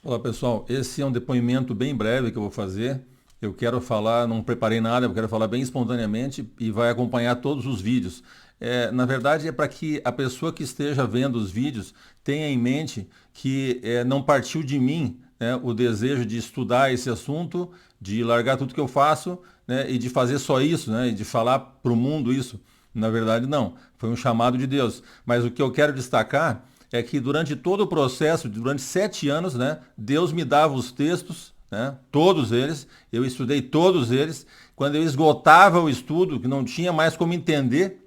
Olá pessoal, esse é um depoimento bem breve que eu vou fazer. Eu quero falar, não preparei nada, eu quero falar bem espontaneamente e vai acompanhar todos os vídeos. Na verdade, é para que a pessoa que esteja vendo os vídeos tenha em mente que não partiu de mim, né, o desejo de estudar esse assunto, de largar tudo que eu faço, né, e de fazer só isso, né, e de falar para o mundo isso. Na verdade, não. Foi um chamado de Deus. Mas o que eu quero destacar é que durante todo o processo, durante 7 anos, né, Deus me dava os textos, né, todos eles, eu estudei todos eles. Quando eu esgotava o estudo, que não tinha mais como entender,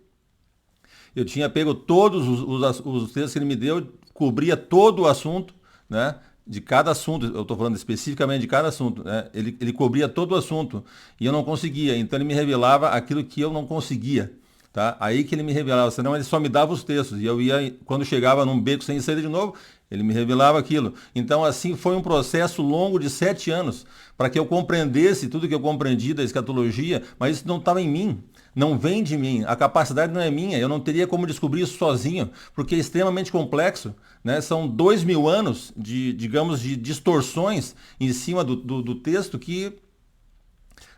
eu tinha pego todos os textos que ele me deu, cobria todo o assunto, né, de cada assunto, eu estou falando especificamente de cada assunto, né, ele cobria todo o assunto e eu não conseguia, então ele me revelava aquilo que eu não conseguia. Tá? Aí que ele me revelava, senão ele só me dava os textos. E eu ia, quando chegava num beco sem saída de novo, ele me revelava aquilo. Então, assim, foi um processo longo de 7 anos para que eu compreendesse tudo que eu compreendi da escatologia, mas isso não estava em mim. Não vem de mim, a capacidade não é minha, eu não teria como descobrir isso sozinho, porque é extremamente complexo, né? São 2000 anos de, digamos, de distorções em cima do texto que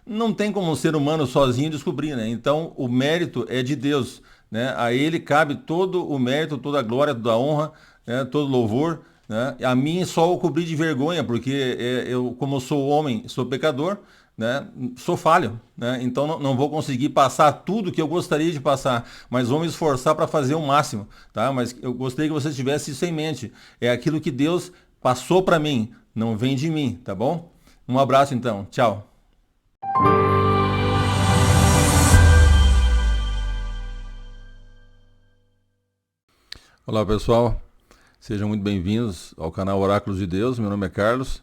não tem como um ser humano sozinho descobrir, né? Então o mérito é de Deus, né? A Ele cabe todo o mérito, toda a glória, toda a honra, né? Todo louvor, né? A mim só o cobri de vergonha, porque eu, como eu sou homem, sou pecador, né? Sou falho, né? Então não vou conseguir passar tudo que eu gostaria de passar, mas vou me esforçar para fazer o máximo, tá? Mas eu gostaria que você tivesse isso em mente. É aquilo que Deus passou para mim, não vem de mim, tá bom? Um abraço então, tchau. Olá pessoal, sejam muito bem-vindos ao canal Oráculos de Deus. Meu nome é Carlos.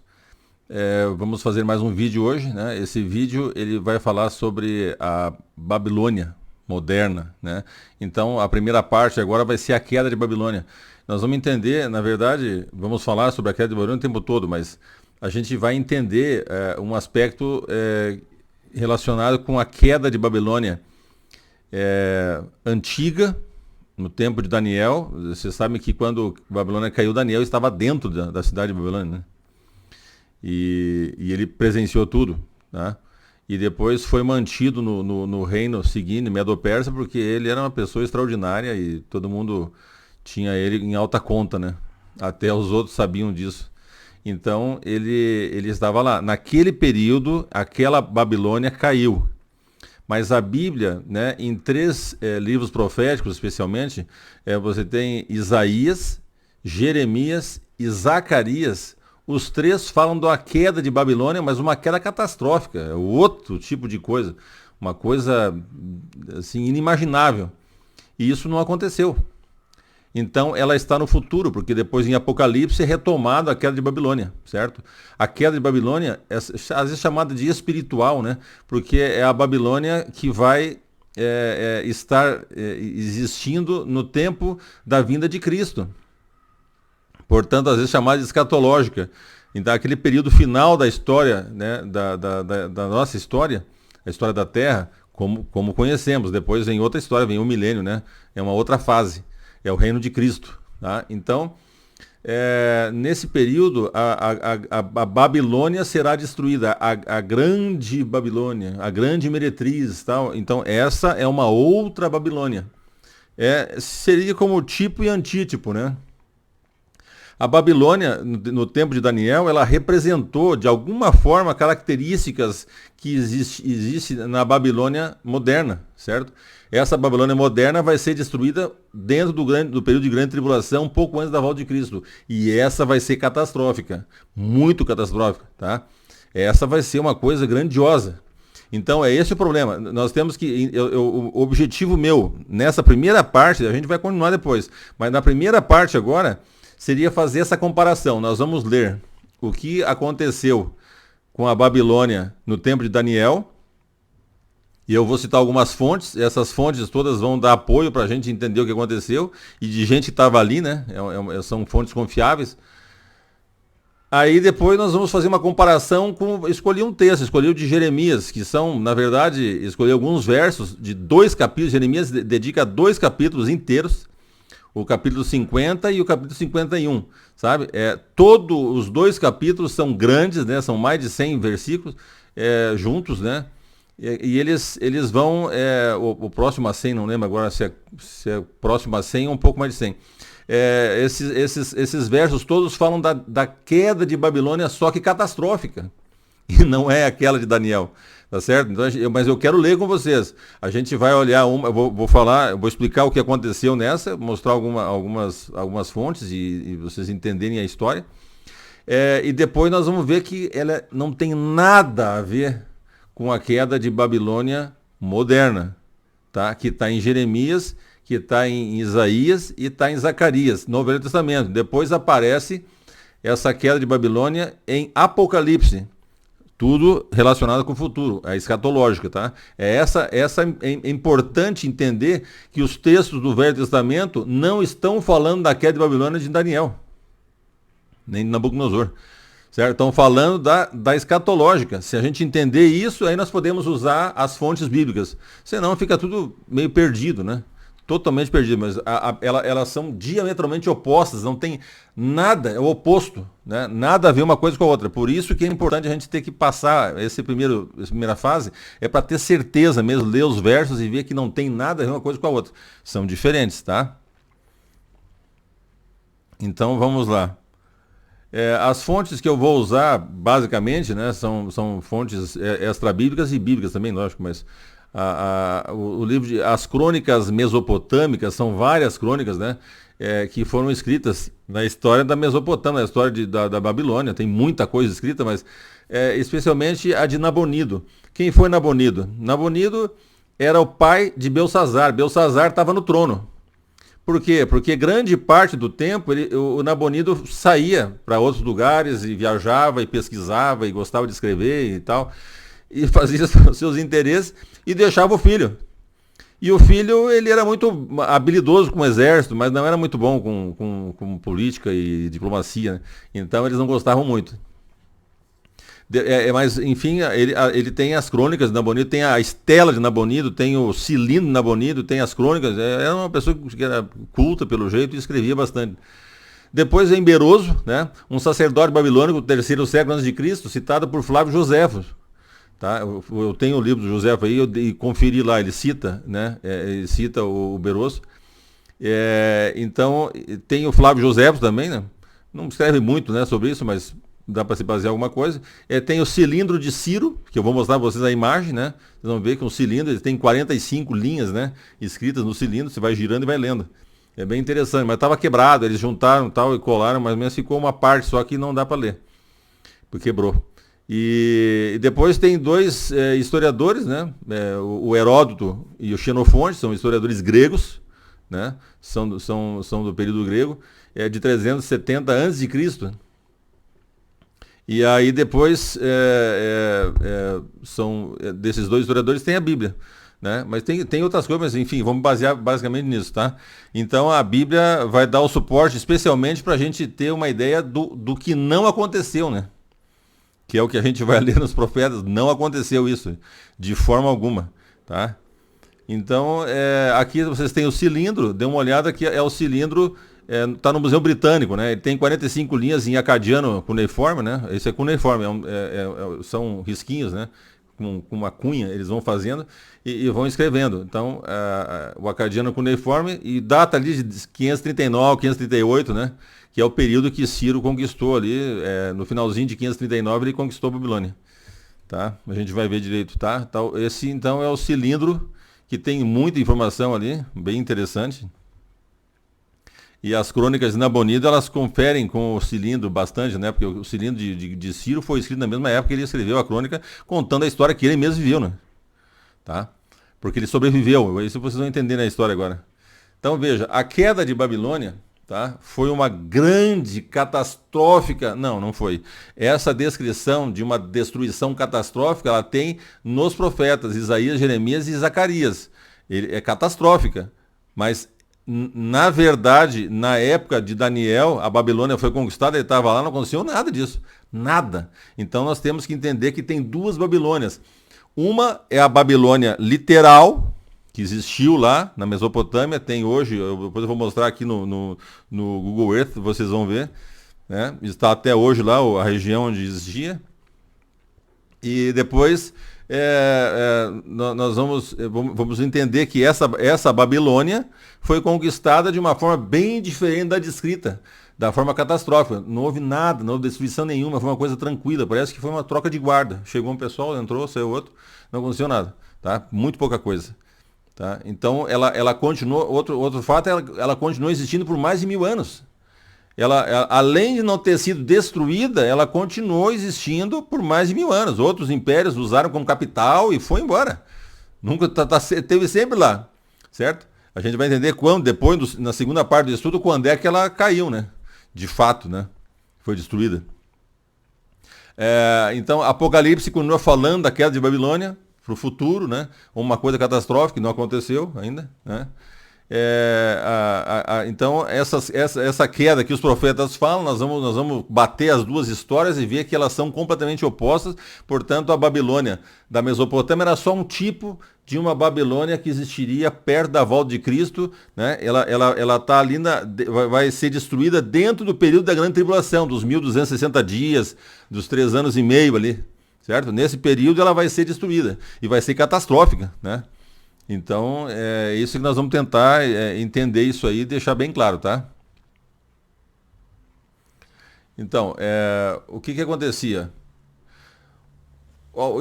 Vamos fazer mais um vídeo hoje, né? Esse vídeo ele vai falar sobre a Babilônia moderna, né? Então a primeira parte agora vai ser a queda de Babilônia. Nós vamos entender, na verdade, vamos falar sobre a queda de Babilônia o tempo todo, mas a gente vai entender um aspecto relacionado com a queda de Babilônia antiga, no tempo de Daniel. Vocês sabem que quando Babilônia caiu, Daniel estava dentro da cidade de Babilônia, né? E ele presenciou tudo, tá? E depois foi mantido no reino seguinte, Medo-Persa, porque ele era uma pessoa extraordinária e todo mundo tinha ele em alta conta, né? Até os outros sabiam disso. Então ele estava lá. Naquele período, aquela Babilônia caiu. Mas a Bíblia, né, em três livros proféticos, especialmente, você tem Isaías, Jeremias e Zacarias. Os três falam da queda de Babilônia, mas uma queda catastrófica, é outro tipo de coisa, uma coisa assim inimaginável. E isso não aconteceu. Então ela está no futuro, porque depois em Apocalipse é retomada a queda de Babilônia, certo? A queda de Babilônia é às vezes chamada de espiritual, né? Porque é a Babilônia que vai estar existindo no tempo da vinda de Cristo. Portanto, às vezes chamada de escatológica. Então aquele período final da história, né? Da nossa história, a história da Terra, como conhecemos. Depois vem outra história, vem o milênio, né? É uma outra fase. É o reino de Cristo. Tá? Então, nesse período, a Babilônia será destruída, a grande Babilônia, a grande meretriz. Tal. Então, essa é uma outra Babilônia. Seria como tipo e antítipo, né? A Babilônia, no tempo de Daniel, ela representou, de alguma forma, características que existe na Babilônia moderna, certo? Essa Babilônia moderna vai ser destruída dentro do período de grande tribulação, um pouco antes da volta de Cristo. E essa vai ser catastrófica, muito catastrófica, tá? Essa vai ser uma coisa grandiosa. Então, é esse o problema. Nós temos que... o objetivo meu, nessa primeira parte, a gente vai continuar depois, mas na primeira parte agora, seria fazer essa comparação. Nós vamos ler o que aconteceu com a Babilônia no tempo de Daniel. E eu vou citar algumas fontes. Essas fontes todas vão dar apoio para a gente entender o que aconteceu. E de gente que estava ali, né? São fontes confiáveis. Aí depois nós vamos fazer uma comparação com... Escolhi um texto, escolhi o de Jeremias, que são, na verdade, escolhi alguns versos de 2 capítulos. Jeremias dedica 2 capítulos inteiros. o capítulo 50 e o capítulo 51, sabe? Todos os dois capítulos são grandes, né? São mais de 100 versículos juntos, né? E eles vão, o próximo a 100, não lembro agora se é próximo a 100 ou um pouco mais de 100. Esses versos todos falam da queda de Babilônia, só que catastrófica, e não é aquela de Daniel. Tá certo? Então, mas eu quero ler com vocês. A gente vai olhar eu vou explicar o que aconteceu nessa, mostrar algumas fontes e vocês entenderem a história. E depois nós vamos ver que ela não tem nada a ver com a queda de Babilônia moderna, tá? Que está em Jeremias, que está em Isaías e está em Zacarias, no Velho Testamento. Depois aparece essa queda de Babilônia em Apocalipse. Tudo relacionado com o futuro, a escatológica, tá? É importante entender que os textos do Velho Testamento não estão falando da queda de Babilônia de Daniel, nem de Nabucodonosor, certo? Estão falando da escatológica. Se a gente entender isso, aí nós podemos usar as fontes bíblicas. Senão fica tudo meio perdido, né? Totalmente perdido, mas elas são diametralmente opostas, não tem nada, é o oposto, né? Nada a ver uma coisa com a outra. Por isso que é importante a gente ter que passar essa primeira fase, para ter certeza mesmo, ler os versos e ver que não tem nada a ver uma coisa com a outra. São diferentes, tá? Então vamos lá. As fontes que eu vou usar, basicamente, né, são fontes extrabíblicas e bíblicas também, lógico, mas o livro As Crônicas Mesopotâmicas, são várias crônicas, né, que foram escritas na história da Mesopotâmia, na história da Babilônia. Tem muita coisa escrita, mas especialmente a de Nabonido. Quem foi Nabonido? Nabonido era o pai de Belsazar. Belsazar estava no trono. Por quê? Porque grande parte do tempo o Nabonido saía para outros lugares e viajava e pesquisava e gostava de escrever e tal, e fazia os seus interesses e deixava o filho. E o filho, ele era muito habilidoso com o exército, mas não era muito bom com política e diplomacia, né? Então eles não gostavam muito. Mas, enfim, ele tem as crônicas de Nabonido, tem a estela de Nabonido, tem o cilindro de Nabonido, tem as crônicas. Era uma pessoa que era culta pelo jeito e escrevia bastante. Depois vem Beroso, né, um sacerdote babilônico do 3º século a.C., citado por Flávio Joséfo. Tá? Eu tenho o livro do Joséfo aí e conferi lá, ele cita, né, ele cita o Beroso. Então, tem o Flávio Joséfo também, né? Não escreve muito, né, sobre isso, mas dá para se basear alguma coisa. Tem o cilindro de Ciro, que eu vou mostrar para vocês a imagem, né? Vocês vão ver que um cilindro, ele tem 45 linhas, né, escritas no cilindro, você vai girando e vai lendo. É bem interessante, mas estava quebrado, eles juntaram tal e colaram, mas mesmo ficou uma parte só que não dá para ler, porque quebrou. E depois tem dois historiadores, né? O Heródoto e o Xenofonte, são historiadores gregos, né? São do período grego, de 370 a.C. E aí depois desses dois historiadores tem a Bíblia, né? Mas tem outras coisas, mas enfim, vamos basear basicamente nisso, tá? Então a Bíblia vai dar o suporte especialmente para a gente ter uma ideia do que não aconteceu, né? Que é o que a gente vai ler nos profetas. Não aconteceu isso de forma alguma, tá? Então aqui vocês têm o cilindro, dê uma olhada que é o cilindro. Está no Museu Britânico, né? Ele tem 45 linhas em acadiano cuneiforme, né? Esse é cuneiforme, são risquinhos, né? Com uma cunha, eles vão fazendo e vão escrevendo. Então, o acadiano cuneiforme, e data ali de 539, 538, né? Que é o período que Ciro conquistou ali, no finalzinho de 539 ele conquistou a Babilônia, tá? A gente vai ver direito, tá? Esse então é o cilindro, que tem muita informação ali, bem interessante. E as crônicas de Nabonido, elas conferem com o cilindro bastante, né? Porque o cilindro de Ciro foi escrito na mesma época que ele escreveu a crônica, contando a história que ele mesmo viveu, né? Tá? Porque ele sobreviveu. Isso vocês vão entender na história agora. Então, veja, a queda de Babilônia, tá, foi uma grande catastrófica. Não foi. Essa descrição de uma destruição catastrófica, ela tem nos profetas Isaías, Jeremias e Zacarias. É catastrófica. Mas na verdade, na época de Daniel, a Babilônia foi conquistada, ele estava lá, não aconteceu nada disso. Nada. Então nós temos que entender que tem duas Babilônias. Uma é a Babilônia literal, que existiu lá na Mesopotâmia, tem hoje, depois eu vou mostrar aqui no Google Earth, vocês vão ver, né? Está até hoje lá a região onde existia. E depois nós vamos entender que essa Babilônia foi conquistada de uma forma bem diferente da descrita, da forma catastrófica. Não houve nada, não houve destruição nenhuma, foi uma coisa tranquila. Parece que foi uma troca de guarda. Chegou um pessoal, entrou, saiu outro, não aconteceu nada. Tá? Muito pouca coisa. Tá? Então ela continuou, outro fato, ela continuou existindo por mais de 1000 anos. Além de não ter sido destruída, ela continuou existindo por mais de 1000 anos. Outros impérios usaram como capital e foi embora. Nunca teve sempre lá, certo? A gente vai entender quando, depois, na segunda parte do estudo, quando é que ela caiu, né? De fato, né? Foi destruída. Então, Apocalipse continua falando da queda de Babilônia para o futuro, né? Uma coisa catastrófica que não aconteceu ainda, né? Então, essa queda que os profetas falam, nós vamos bater as duas histórias e ver que elas são completamente opostas. Portanto, a Babilônia da Mesopotâmia era só um tipo de uma Babilônia que existiria perto da volta de Cristo, né? Ela tá ali vai ser destruída dentro do período da grande tribulação, dos 1260 dias, dos 3 anos e meio ali, certo? Nesse período ela vai ser destruída e vai ser catastrófica, né? Então, é isso que nós vamos tentar entender isso aí e deixar bem claro, tá? Então, o que acontecia?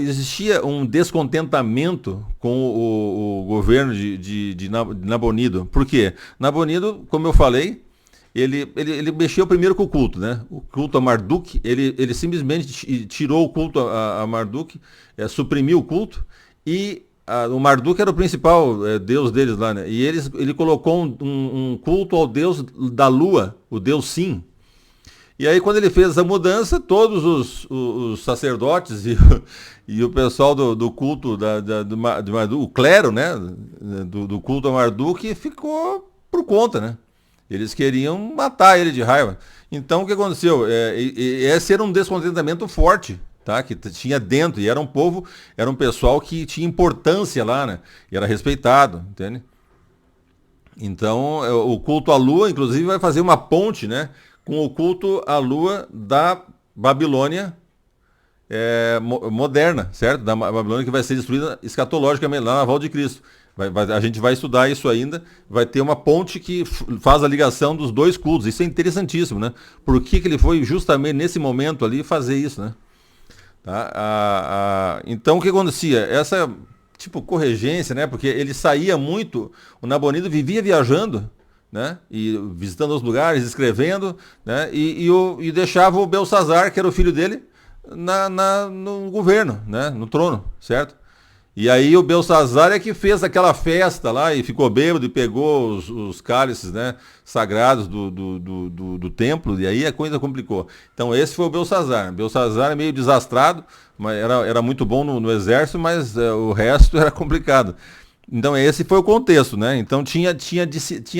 Existia um descontentamento com o governo de Nabonido. Por quê? Nabonido, como eu falei, ele mexeu primeiro com o culto, né? O culto a Marduk, ele simplesmente tirou o culto a Marduk, suprimiu o culto e o Marduk era o principal deus deles lá, né? E ele colocou um culto ao deus da lua, o deus Sim. E aí quando ele fez essa mudança, todos os sacerdotes e o pessoal do culto do Marduk, o clero, né? Do culto a Marduk ficou por conta, né? Eles queriam matar ele de raiva. Então o que aconteceu? Esse era um descontentamento forte, tá? Que tinha dentro, e era um pessoal que tinha importância lá, né? E era respeitado, entende? Então, o culto à lua, inclusive, vai fazer uma ponte, né? Com o culto à lua da Babilônia moderna, certo? Da Babilônia que vai ser destruída escatologicamente lá na volta de Cristo. A gente vai estudar isso ainda, vai ter uma ponte que faz a ligação dos dois cultos. Isso é interessantíssimo, né? Por que ele foi justamente nesse momento ali fazer isso, né? Tá? Então o que acontecia? Essa corregência, né? Porque ele saía muito, o Nabonido vivia viajando, né? E visitando os lugares, escrevendo, né? E deixava o Belsazar, que era o filho dele, no governo, né? No trono, certo? E aí o Belsazar é que fez aquela festa lá e ficou bêbado e pegou os cálices, né, sagrados do templo, e aí a coisa complicou. Então esse foi o Belsazar. Belsazar é meio desastrado, mas era muito bom no exército, mas o resto era complicado. Então esse foi o contexto, né? Então tinha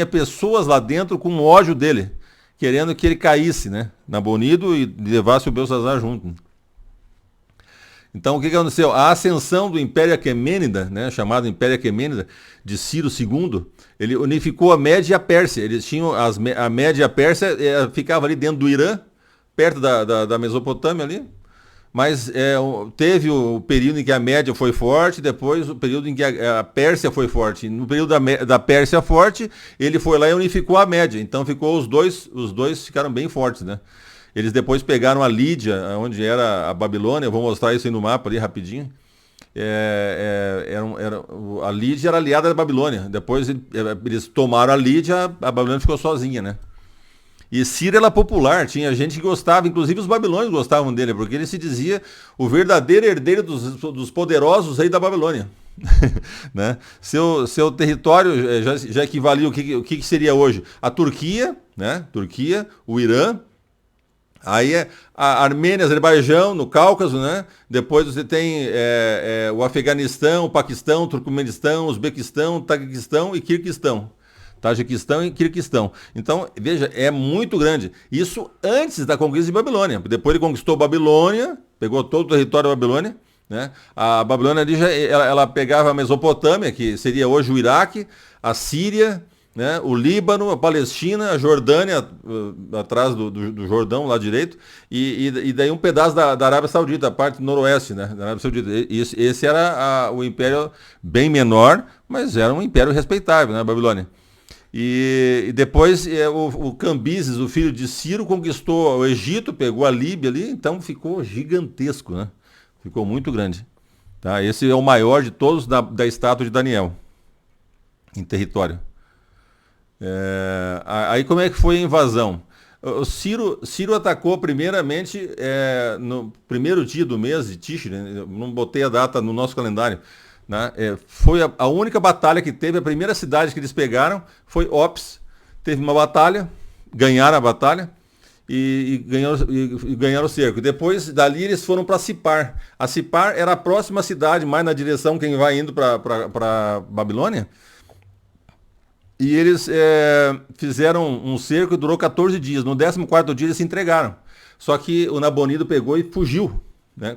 pessoas lá dentro com ódio dele, querendo que ele caísse, né, Nabonido, e levasse o Belsazar junto. Então, o que aconteceu? A ascensão do Império Aquemênida, né, chamado Império Aquemênida, de Ciro II, ele unificou a Média e a Pérsia. Eles tinham a Média e a Pérsia, ficava ali dentro do Irã, perto da Mesopotâmia ali, mas teve o período em que a Média foi forte, depois o período em que a Pérsia foi forte. No período da Pérsia forte, ele foi lá e unificou a Média. Então ficou os dois ficaram bem fortes, né? Eles depois pegaram a Lídia, onde era a Babilônia, eu vou mostrar isso aí no mapa ali rapidinho. A Lídia era aliada da Babilônia. Depois eles tomaram a Lídia, a Babilônia ficou sozinha, né? E Ciro era popular, tinha gente que gostava, inclusive os babilônios gostavam dele, porque ele se dizia o verdadeiro herdeiro dos poderosos reis da Babilônia. Né? Seu território já equivalia o que seria hoje? A Turquia, né? Turquia, o Irã. Aí a Armênia, Azerbaijão, no Cáucaso, né? Depois você tem o Afeganistão, o Paquistão, o Turcomenistão, o Uzbequistão, o Taquistão e Quirguistão. Tajiquistão e Quirguistão. Então, veja, é muito grande. Isso antes da conquista de Babilônia. Depois ele conquistou Babilônia, pegou todo o território da Babilônia, né? A Babilônia ali ela pegava a Mesopotâmia, que seria hoje o Iraque, a Síria, né? O Líbano, a Palestina, a Jordânia, atrás do Jordão, lá direito, e daí um pedaço da Arábia Saudita, a parte noroeste, né? Da Arábia Saudita. Esse era o império bem menor, mas era um império respeitável, né? A Babilônia. E depois o Cambises, o filho de Ciro, conquistou o Egito, pegou a Líbia ali, então ficou gigantesco, né? Ficou muito grande. Tá? Esse é o maior de todos da estátua de Daniel, em território. Aí como é que foi a invasão? O Ciro atacou primeiramente no primeiro dia do mês de Tishri, né? Eu não botei a data no nosso calendário, né? Foi a única batalha que teve, a primeira cidade que eles pegaram foi Ops. Teve uma batalha, ganharam a batalha e ganharam o cerco. Depois dali eles foram para Sipar. A Sipar era a próxima cidade, mais na direção quem vai indo para Babilônia. E eles fizeram um cerco que durou 14 dias. No 14º dia eles se entregaram. Só que o Nabonido pegou e fugiu, né?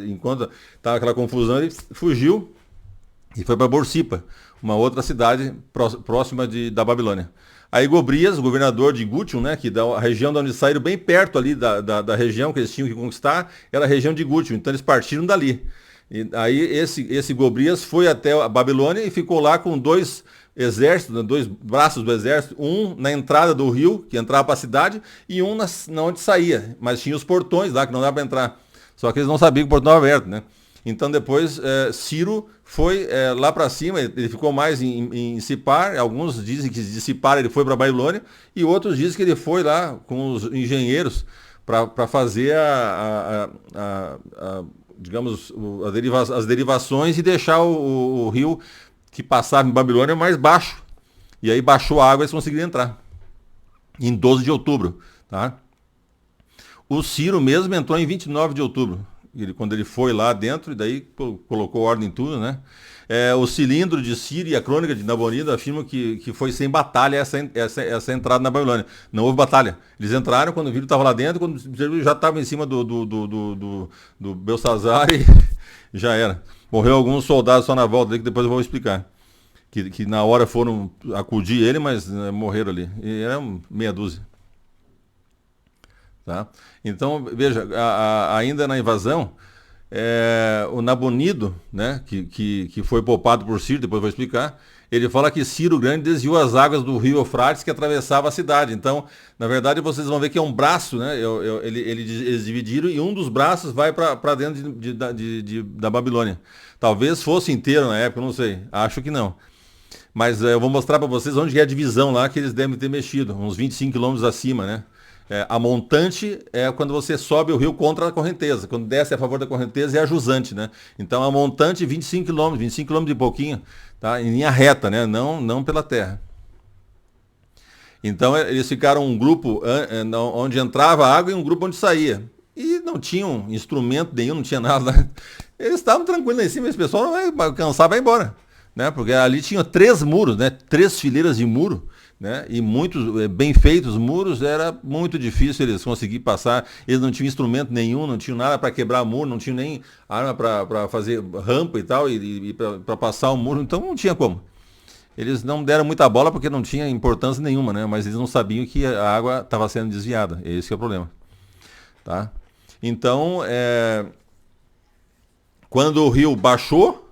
Enquanto estava aquela confusão, ele fugiu e foi para Borsippa, uma outra cidade próxima da Babilônia. Aí Gobrias, o governador de Gutium, né, que da região de onde saíram, bem perto ali da região que eles tinham que conquistar, era a região de Gutium. Então eles partiram dali. E aí esse Gobrias foi até a Babilônia e ficou lá com dois exércitos, dois braços do exército, um na entrada do rio, que entrava para a cidade, e um na onde saía. Mas tinha os portões lá que não dava para entrar. Só que eles não sabiam que o portão estava aberto, né? Então depois Ciro foi lá para cima, ele ficou mais em Sipar. Alguns dizem que de Sipar ele foi para a Babilônia, e outros dizem que ele foi lá com os engenheiros para fazer digamos, as derivações e deixar o rio que passava em Babilônia mais baixo. E aí baixou a água e eles conseguiram entrar. Em 12 de outubro. Tá? O Ciro mesmo entrou em 29 de outubro. Quando ele foi lá dentro, e daí colocou ordem em tudo, né? O cilindro de Ciro e a crônica de Nabonido afirmam que foi sem batalha essa entrada na Babilônia. Não houve batalha. Eles entraram quando o vídeo estava lá dentro, quando já estava em cima do Belsazar e já era. Morreu alguns soldados só na volta, que depois eu vou explicar. Que na hora foram acudir ele, mas morreram ali. E eram meia dúzia. Tá? Então, veja, ainda na invasão, o Nabonido, né, que foi poupado por Ciro, depois eu vou explicar, ele fala que Ciro Grande desviou as águas do rio Eufrates que atravessava a cidade. Então, na verdade, vocês vão ver que é um braço, né? Eles dividiram e um dos braços vai para dentro da Babilônia. Talvez fosse inteiro na época, não sei. Acho que não. Mas eu vou mostrar para vocês onde é a divisão lá que eles devem ter mexido, uns 25 quilômetros acima, né? A montante é quando você sobe o rio contra a correnteza. Quando desce a favor da correnteza é a jusante, né? Então a montante 25 km e pouquinho, tá? Em linha reta, né? Não pela terra. Então eles ficaram um grupo onde entrava água e um grupo onde saía. E não tinham instrumento nenhum, não tinha nada, né? Eles estavam tranquilos lá em cima, esse pessoal não vai cansar, vai embora, né? Porque ali tinha 3 muros, né? 3 fileiras de muro. Né? E muitos bem feitos muros, era muito difícil eles conseguirem passar. Eles não tinham instrumento nenhum, não tinham nada para quebrar muro, não tinham nem arma para fazer rampa e tal, e para passar o muro, então não tinha como. Eles não deram muita bola porque não tinha importância nenhuma, né? Mas eles não sabiam que a água estava sendo desviada. Esse que é o problema. Tá? Então, quando o rio baixou,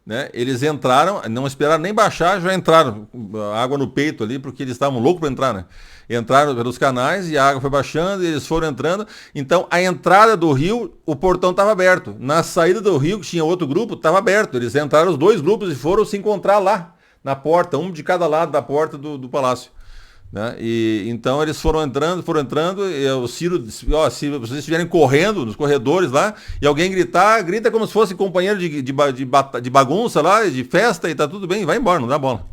né, eles entraram, não esperaram nem baixar, já entraram, água no peito ali, porque eles estavam loucos para entrar, né? Entraram pelos canais e a água foi baixando, e eles foram entrando. Então, a entrada do rio, o portão estava aberto. Na saída do rio, que tinha outro grupo, estava aberto. Eles entraram os 2 grupos e foram se encontrar lá, na porta, um de cada lado da porta do palácio. Né? E então eles foram entrando, e o Ciro disse, se vocês estiverem correndo nos corredores lá, e alguém grita como se fosse companheiro de bagunça lá, de festa, e tá tudo bem, vai embora, não dá bola.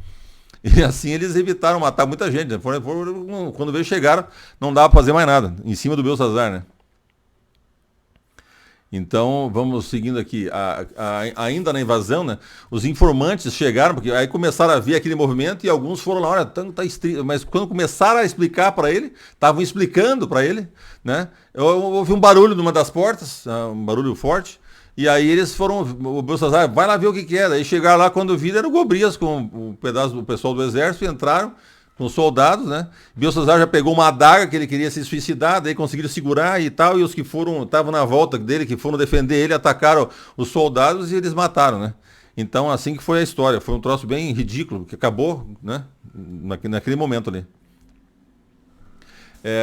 E assim eles evitaram matar muita gente, né? Quando veio chegaram, não dava para fazer mais nada, em cima do Belsazar, né? Então, vamos seguindo aqui. Ainda na invasão, né, os informantes chegaram, porque aí começaram a ver aquele movimento e alguns foram lá, olha, mas quando começaram a explicar para ele, estavam explicando para ele, né, houve um barulho numa das portas, um barulho forte, E aí eles foram, o Belsazar, vai lá ver o que que era. Aí chegaram lá, quando viram, era o Gobrias com um pedaço do pessoal do exército, entraram com os soldados, né? Belsazar já pegou uma adaga que ele queria se suicidar, daí conseguiram segurar e tal, e os que foram, estavam na volta dele, que foram defender ele, atacaram os soldados e eles mataram, né? Então, assim que foi a história. Foi um troço bem ridículo, que acabou, né? Naquele momento ali.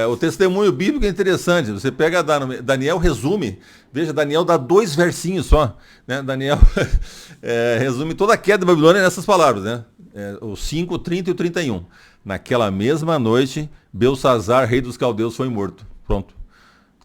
O testemunho bíblico é interessante. Você pega Daniel, resume. Veja, Daniel dá 2 versinhos só. Né? Daniel resume toda a queda de Babilônia nessas palavras. Né? Os 5, 30 e o 31. Naquela mesma noite, Belsazar, rei dos caldeus, foi morto. Pronto.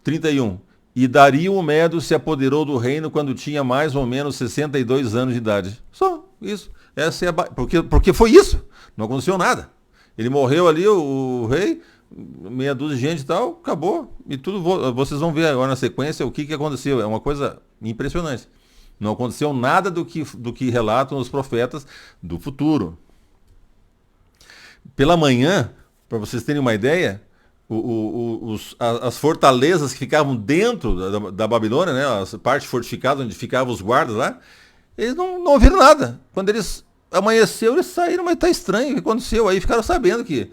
31. E Dario o Medo se apoderou do reino quando tinha mais ou menos 62 anos de idade. Só isso. Essa é porque foi isso. Não aconteceu nada. Ele morreu ali, o rei, meia dúzia de gente e tal, acabou. E tudo, vocês vão ver agora na sequência o que aconteceu. É uma coisa impressionante. Não aconteceu nada do que relatam os profetas do futuro. Pela manhã, para vocês terem uma ideia, as fortalezas que ficavam dentro da Babilônia, né, as partes fortificadas onde ficavam os guardas lá, eles não ouviram nada. Quando eles amanheceu, eles saíram, mas tá estranho o que aconteceu. Aí ficaram sabendo que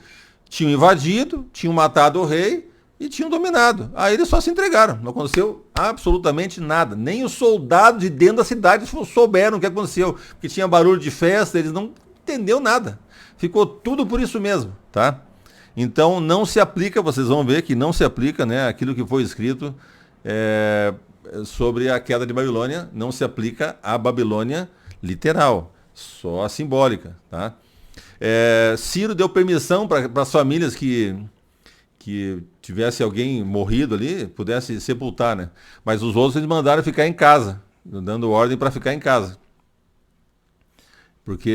tinham invadido, tinham matado o rei e tinham dominado. Aí eles só se entregaram. Não aconteceu absolutamente nada. Nem os soldados de dentro da cidade souberam o que aconteceu. Porque tinha barulho de festa, eles não entenderam nada. Ficou tudo por isso mesmo, tá? Então não se aplica, vocês vão ver que não se aplica, né, aquilo que foi escrito sobre a queda de Babilônia, não se aplica à Babilônia literal, só a simbólica, tá? Ciro deu permissão para as famílias que tivesse alguém morrido ali, pudesse sepultar, né? Mas os outros eles mandaram ficar em casa, dando ordem para ficar em casa. Porque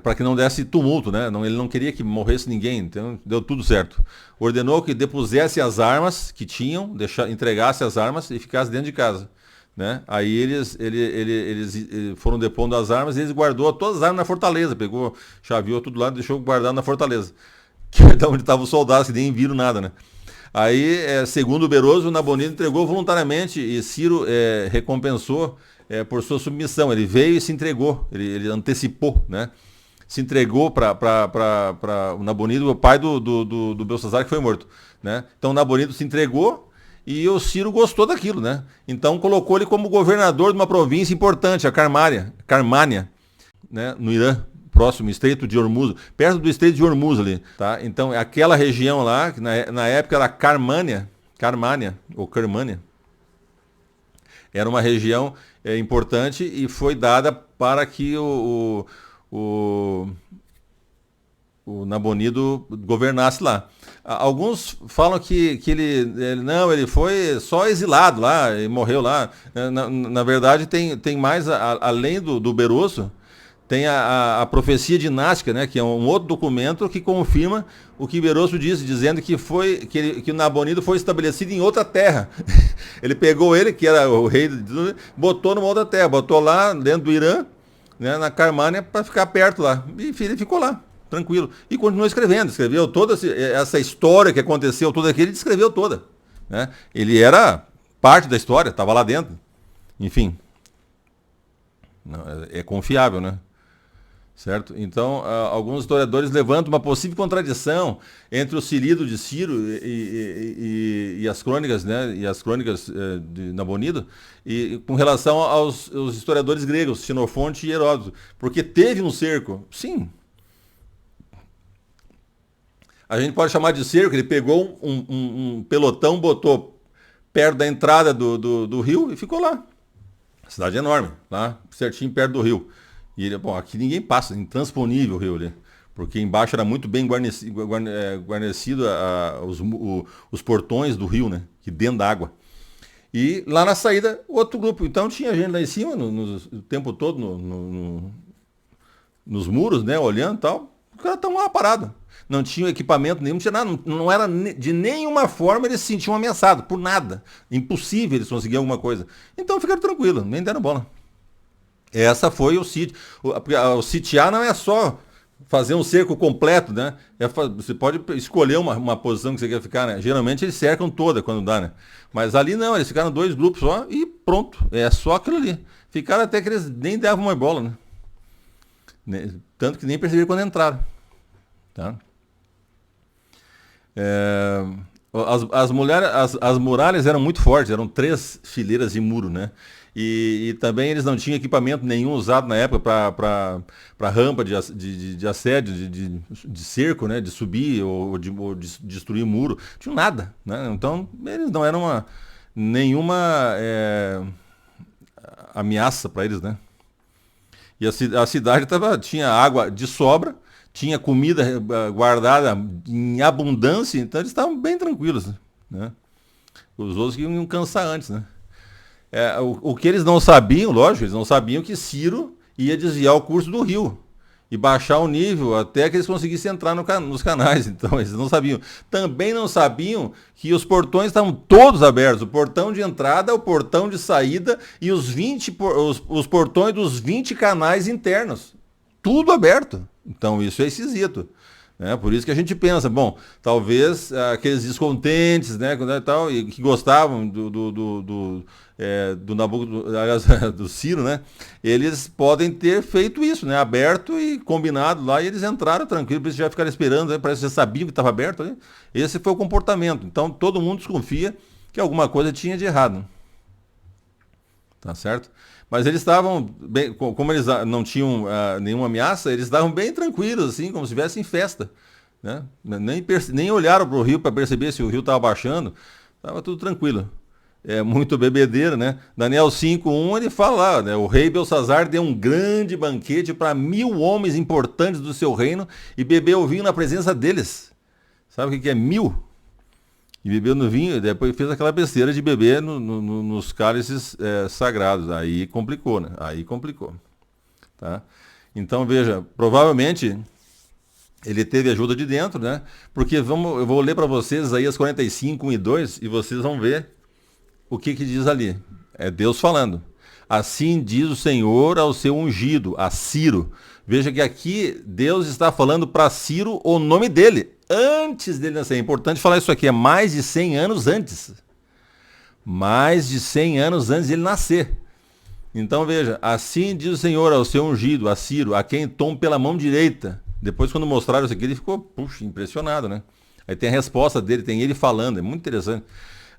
para que não desse tumulto, né? Ele não queria que morresse ninguém, então deu tudo certo. Ordenou que depusesse as armas que tinham, entregasse as armas e ficasse dentro de casa. Né? Aí eles foram depondo as armas e eles guardou todas as armas na fortaleza, pegou, chaveou tudo lá e deixou guardado na fortaleza. Que é onde estavam os soldados, que nem viram nada, né? Aí, segundo o Beroso, o Nabonido entregou voluntariamente e Ciro recompensou por sua submissão. Ele veio e se entregou, ele antecipou, né? Se entregou para o Nabonido, o pai do Belsazar, que foi morto. Né? Então o Nabonido se entregou e o Ciro gostou daquilo. Né? Então colocou ele como governador de uma província importante, a Carmânia, né? No Irã, próximo, Estreito de Hormuz, perto do Estreito de Hormuz ali. Tá? Então aquela região lá, que na época era Carmânia, ou Carmânia, era uma região importante e foi dada para que o Nabonido governasse lá. Alguns falam que ele foi só exilado lá e morreu lá. Na verdade, tem mais, além do Berosso, tem a profecia dinástica, né, que é um outro documento que confirma o que Berosso disse, dizendo que o Nabonido foi estabelecido em outra terra. Ele pegou ele, que era o rei, botou numa outra terra, botou lá dentro do Irã, né, na Carmânia, para ficar perto lá. E ele ficou lá, tranquilo. E continuou escrevendo, escreveu toda essa história que aconteceu, toda aquilo, ele descreveu toda. Né? Ele era parte da história, estava lá dentro. Enfim, é confiável, né? Certo? Então, alguns historiadores levantam uma possível contradição entre o Cirido de Ciro e as crônicas, né, e as crônicas de Nabonido, e com relação aos historiadores gregos, Xenofonte e Heródoto, porque teve um cerco, sim. A gente pode chamar de cerco, ele pegou um pelotão, botou perto da entrada do rio e ficou lá. A cidade é enorme, lá certinho perto do rio. E ele, aqui ninguém passa, intransponível o rio ali. Porque embaixo era muito bem guarnecido os portões do rio, né? Que dentro da água. E lá na saída, outro grupo. Então tinha gente lá em cima, o tempo todo, nos muros, né? Olhando e tal. Os caras estavam lá parados. Não tinham equipamento nenhum, não tinha nada. Não era de nenhuma forma eles se sentiam ameaçados, por nada. Impossível eles conseguirem alguma coisa. Então ficaram tranquilos, nem deram bola. Essa foi o sítio. O sitiar não é só fazer um cerco completo, né? Você pode escolher uma posição que você quer ficar, né? Geralmente eles cercam toda quando dá, né? Mas ali não, eles ficaram 2 grupos só e pronto. É só aquilo ali. Ficaram até que eles nem davam uma bola, né? Tanto que nem perceberam quando entraram. Tá? É, as muralhas eram muito fortes, eram 3 fileiras de muro, né? E também eles não tinham equipamento nenhum usado na época para rampa de assédio, de cerco, né? De subir ou de destruir muro. Tinha nada, né? Então eles não eram nenhuma ameaça para eles, né? E a cidade tinha água de sobra, tinha comida guardada em abundância, então eles estavam bem tranquilos, né? Os outros que iam cansar antes, né? O que eles não sabiam, lógico, eles não sabiam que Ciro ia desviar o curso do rio e baixar o nível até que eles conseguissem entrar nos canais. Então, eles não sabiam. Também não sabiam que os portões estavam todos abertos. O portão de entrada, o portão de saída e os portões dos 20 canais internos. Tudo aberto. Então, isso é esquisito. Por isso que a gente pensa, bom, talvez aqueles descontentes, né, tal, e que gostavam do Nabucodonosor, aliás, do Ciro, né, eles podem ter feito isso, né, aberto e combinado lá, e eles entraram tranquilo, por isso já ficaram esperando, né, parece que já sabiam que estava aberto ali. Esse foi o comportamento. Então todo mundo desconfia que alguma coisa tinha de errado. Tá certo? Mas eles estavam bem, como eles não tinham nenhuma ameaça, eles estavam bem tranquilos, assim, como se estivessem em festa, né? Nem olharam para o rio para perceber se o rio estava baixando, estava tudo tranquilo. É muito bebedeira, né? Daniel 5:1 ele fala lá, né? O rei Belsazar deu um grande banquete para 1000 homens importantes do seu reino e bebeu vinho na presença deles. Sabe o que é 1000? E bebeu no vinho, depois fez aquela besteira de beber nos cálices sagrados. Aí complicou, né? Aí complicou. Tá? Então, veja, provavelmente ele teve ajuda de dentro, né? Porque eu vou ler para vocês Isaías 45, 1 e 2, e vocês vão ver o que diz ali. É Deus falando. Assim diz o Senhor ao seu ungido, a Ciro. Veja que aqui Deus está falando para Ciro o nome dele, antes dele nascer. É importante falar isso aqui, é mais de 100 anos antes. Mais de 100 anos antes de ele nascer. Então veja, assim diz o Senhor ao seu ungido, a Ciro, a quem tomo pela mão direita. Depois quando mostraram isso aqui, ele ficou, impressionado, né? Aí tem a resposta dele, tem ele falando, é muito interessante.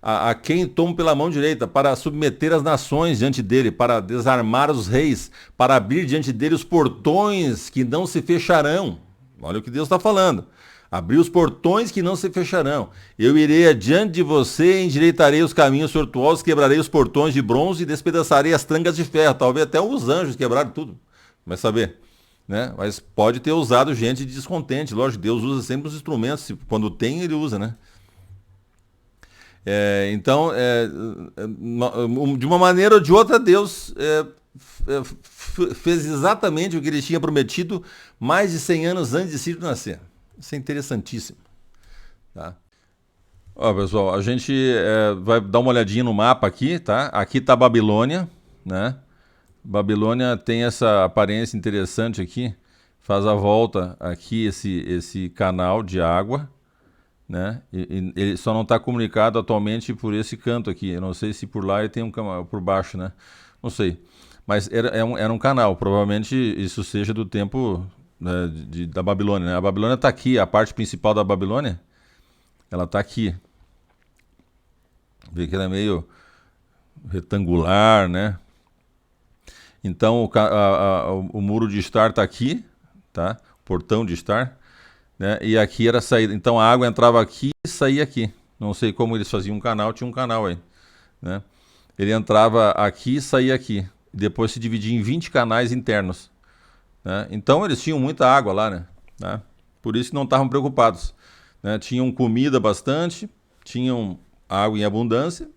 A quem tomo pela mão direita, para submeter as nações diante dele, para desarmar os reis, para abrir diante dele os portões que não se fecharão. Olha o que Deus está falando. Abrir os portões que não se fecharão. Eu irei adiante de você, endireitarei os caminhos tortuosos, quebrarei os portões de bronze e despedaçarei as trancas de ferro. Talvez até os anjos quebraram tudo. Vai saber. Né? Mas pode ter usado gente descontente. Lógico, Deus usa sempre os instrumentos. Quando tem, ele usa, né? Então, de uma maneira ou de outra, Deus fez exatamente o que ele tinha prometido mais de 100 anos antes de Ciro nascer. Isso é interessantíssimo. Tá? Ó, pessoal, a gente vai dar uma olhadinha no mapa aqui, tá? Aqui está a Babilônia, né? Babilônia tem essa aparência interessante aqui, faz a volta aqui esse canal de água, né? E ele só não está comunicado atualmente por esse canto aqui. Eu não sei se por lá ele tem um canal por baixo, né? Não sei. Mas era um canal. Provavelmente isso seja do tempo, né, da Babilônia, né? A Babilônia está aqui. A parte principal da Babilônia, ela está aqui. Vê que ela é meio retangular, né? Então o muro de estar está aqui, tá? O portão de estar. Né? E aqui era a saída. Então a água entrava aqui e saía aqui. Não sei como eles faziam um canal, tinha um canal aí. Né? Ele entrava aqui e saía aqui. Depois se dividia em 20 canais internos. Né? Então eles tinham muita água lá, né? Por isso não estavam preocupados. Né? Tinham comida bastante, tinham água em abundância,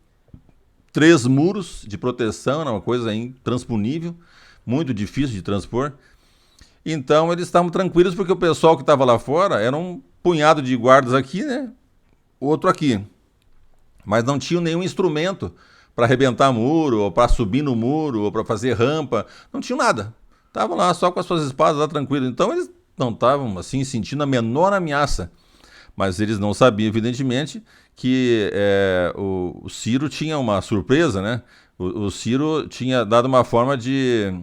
3 muros de proteção, era uma coisa intransponível, muito difícil de transpor. Então eles estavam tranquilos porque o pessoal que estava lá fora era um punhado de guardas aqui, né? Outro aqui. Mas não tinham nenhum instrumento para arrebentar muro, ou para subir no muro, ou para fazer rampa. Não tinham nada. Estavam lá só com as suas espadas lá tranquilos. Então eles não estavam assim sentindo a menor ameaça. Mas eles não sabiam, evidentemente, que o Ciro tinha uma surpresa, né? O Ciro tinha dado uma forma de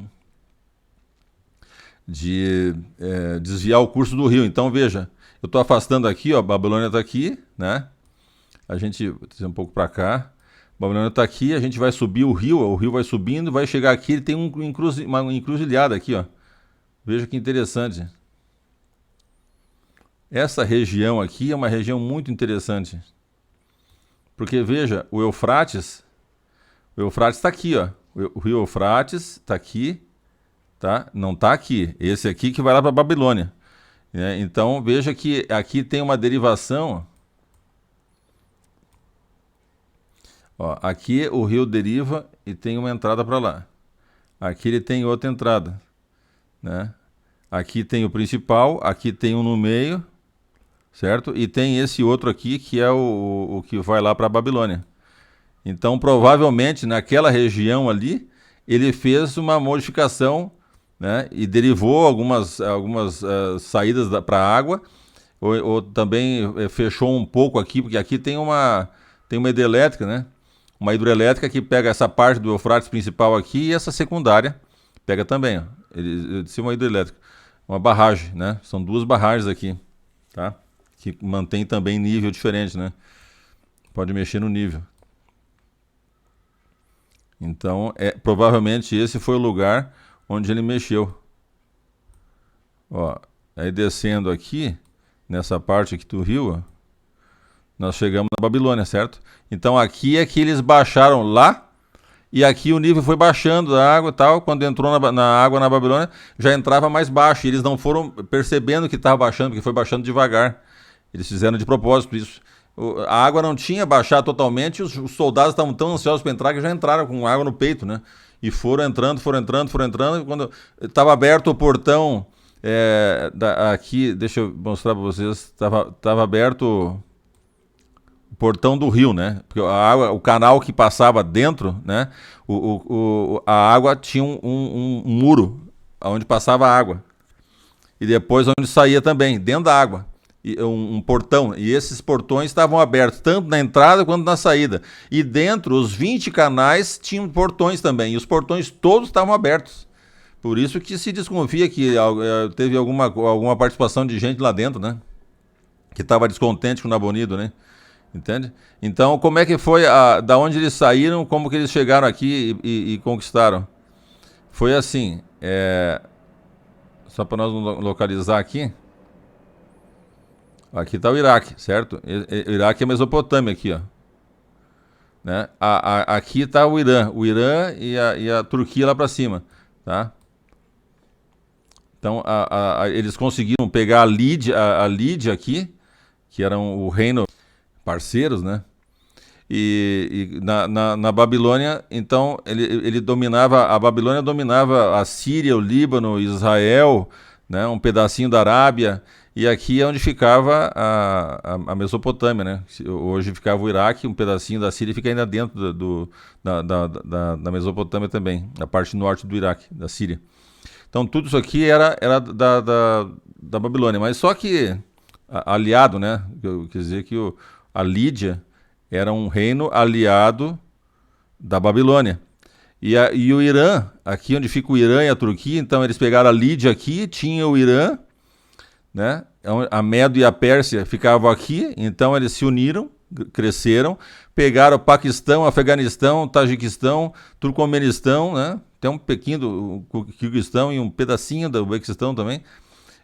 desviar o curso do rio. Então, veja, eu estou afastando aqui, ó, a Babilônia está aqui, né? A gente vai trazer um pouco para cá. A Babilônia está aqui, a gente vai subir o rio vai subindo, vai chegar aqui, ele tem uma encruzilhada aqui, ó. Veja que interessante. Essa região aqui é uma região muito interessante. Porque, veja, o Eufrates está aqui, ó. O rio Eufrates está aqui, tá? Não está aqui. Esse aqui que vai lá para a Babilônia. Né? Então, veja que aqui tem uma derivação. Ó, aqui o rio deriva e tem uma entrada para lá. Aqui ele tem outra entrada. Né? Aqui tem o principal, aqui tem um no meio, certo? E tem esse outro aqui que é o que vai lá para a Babilônia. Então, provavelmente, naquela região ali, ele fez uma modificação, né? E derivou algumas saídas para a água, ou também fechou um pouco aqui, porque aqui tem uma hidrelétrica, né? Uma hidrelétrica que pega essa parte do Eufrates principal aqui e essa secundária pega também, ó. Ele disse uma hidrelétrica, uma barragem, né? São duas barragens aqui, tá? Que mantém também nível diferente, né? Pode mexer no nível. Então, provavelmente esse foi o lugar onde ele mexeu. Ó, aí descendo aqui, nessa parte aqui do rio, ó, nós chegamos na Babilônia, certo? Então aqui é que eles baixaram lá, e aqui o nível foi baixando da água e tal. Quando entrou na água na Babilônia, já entrava mais baixo. E eles não foram percebendo que estava baixando, porque foi baixando devagar. Eles fizeram de propósito isso. A água não tinha baixado totalmente, os soldados estavam tão ansiosos para entrar que já entraram com água no peito, né? E foram entrando. E quando estava aberto o portão, aqui, deixa eu mostrar para vocês, estava aberto o portão do rio, né? Porque a água, o canal que passava dentro, né? A água tinha um muro onde passava a água. E depois onde saía também, dentro da água. Um portão, e esses portões estavam abertos tanto na entrada quanto na saída, e dentro os 20 canais tinham portões também, e os portões todos estavam abertos. Por isso que se desconfia que teve alguma participação de gente lá dentro, né, que estava descontente com o Nabonido, né, entende? Então, como é que foi, da onde eles saíram, como que eles chegaram aqui e conquistaram? Foi assim, só para nós localizar aqui. Aqui está o Iraque, certo? O Iraque é a Mesopotâmia aqui, ó. Né? Aqui está o Irã e a Turquia lá para cima, tá? Então eles conseguiram pegar a Lídia aqui, que eram o reino parceiros, né? E na Babilônia, então ele dominava, a Babilônia dominava a Síria, o Líbano, Israel, né? Um pedacinho da Arábia. E aqui é onde ficava a Mesopotâmia, né? Hoje ficava o Iraque, um pedacinho da Síria fica ainda dentro da Mesopotâmia também, a parte norte do Iraque, da Síria. Então tudo isso aqui era da Babilônia, mas só que aliado, né? Quer dizer que a Lídia era um reino aliado da Babilônia. E o Irã, aqui onde fica o Irã e a Turquia, então eles pegaram a Lídia aqui, tinha o Irã, né? A Medo e a Pérsia ficavam aqui, então eles se uniram, cresceram, pegaram o Paquistão, Afeganistão, Tajiquistão, Turcomenistão, né? Tem um pouquinho do Kirguistão e um pedacinho do Uzbequistão também,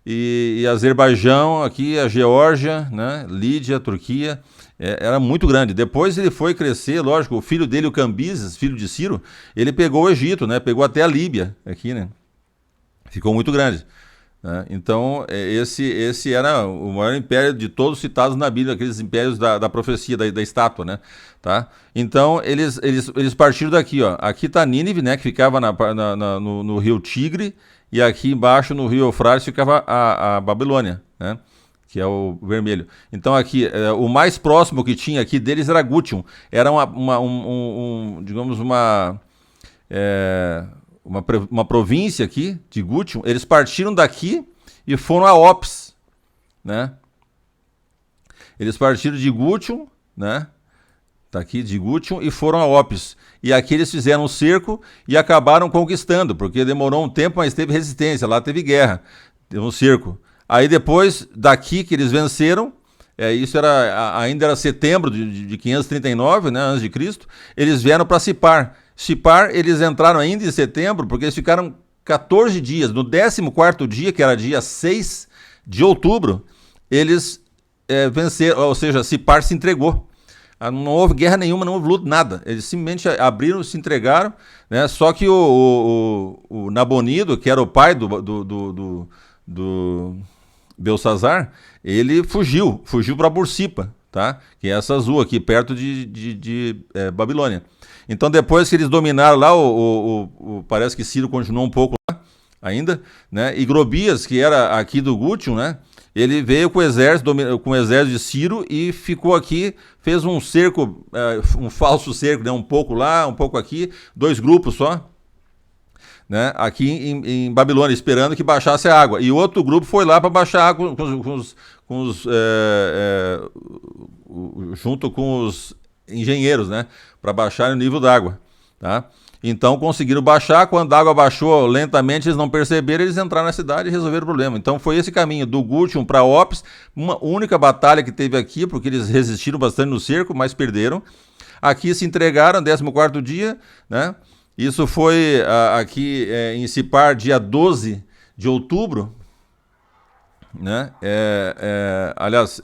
e Azerbaijão aqui, a Geórgia, né? Lídia, Turquia, era muito grande. Depois ele foi crescer, lógico, o filho dele, o Cambises, filho de Ciro, ele pegou o Egito, né? Pegou até a Líbia aqui, né? Ficou muito grande. Então, esse era o maior império de todos citados na Bíblia, aqueles impérios da profecia, da estátua, né? Tá? Então, eles partiram daqui, ó. Aqui está Nínive, né? Que ficava no rio Tigre, e aqui embaixo, no rio Eufrates, ficava a Babilônia, né? Que é o vermelho. Então, aqui, o mais próximo que tinha aqui deles era Gutium. Era digamos, uma província aqui de Gutium. Eles partiram daqui e foram a Opis, né? Eles partiram de Gutium, né? Tá aqui, de Gutium, e foram a Opis. E aqui eles fizeram um cerco e acabaram conquistando, porque demorou um tempo, mas teve resistência, lá teve guerra, teve um cerco. Aí depois, daqui que eles venceram, isso ainda era setembro de 539, né, antes de Cristo, eles vieram para Sipar. Sipar, eles entraram ainda em setembro, porque eles ficaram 14 dias. No 14º dia, que era dia 6 de outubro, eles venceram, ou seja, Sipar se entregou. Não houve guerra nenhuma, não houve luta, nada. Eles simplesmente abriram, se entregaram, né? Só que o Nabonido, que era o pai do Belsazar, ele fugiu para Bursipa, tá? Que é essa azul aqui, perto de Babilônia. Então, depois que eles dominaram lá, parece que Ciro continuou um pouco lá ainda, né? E Grobias, que era aqui do Gutium, né? Ele veio com o exército de Ciro e ficou aqui, fez um cerco, um falso cerco, né? Um pouco lá, um pouco aqui, 2 grupos só, né? Aqui em Babilônia, esperando que baixasse a água. E o outro grupo foi lá para baixar a água junto com os engenheiros, né? Para baixar o nível d'água, tá? Então conseguiram baixar, quando a água baixou lentamente, eles não perceberam, eles entraram na cidade e resolveram o problema. Então foi esse caminho, do Gutium para Opis, uma única batalha que teve aqui, porque eles resistiram bastante no cerco, mas perderam. Aqui se entregaram, 14º dia, né? Isso foi aqui em Sipar, dia 12 de outubro, né? Aliás,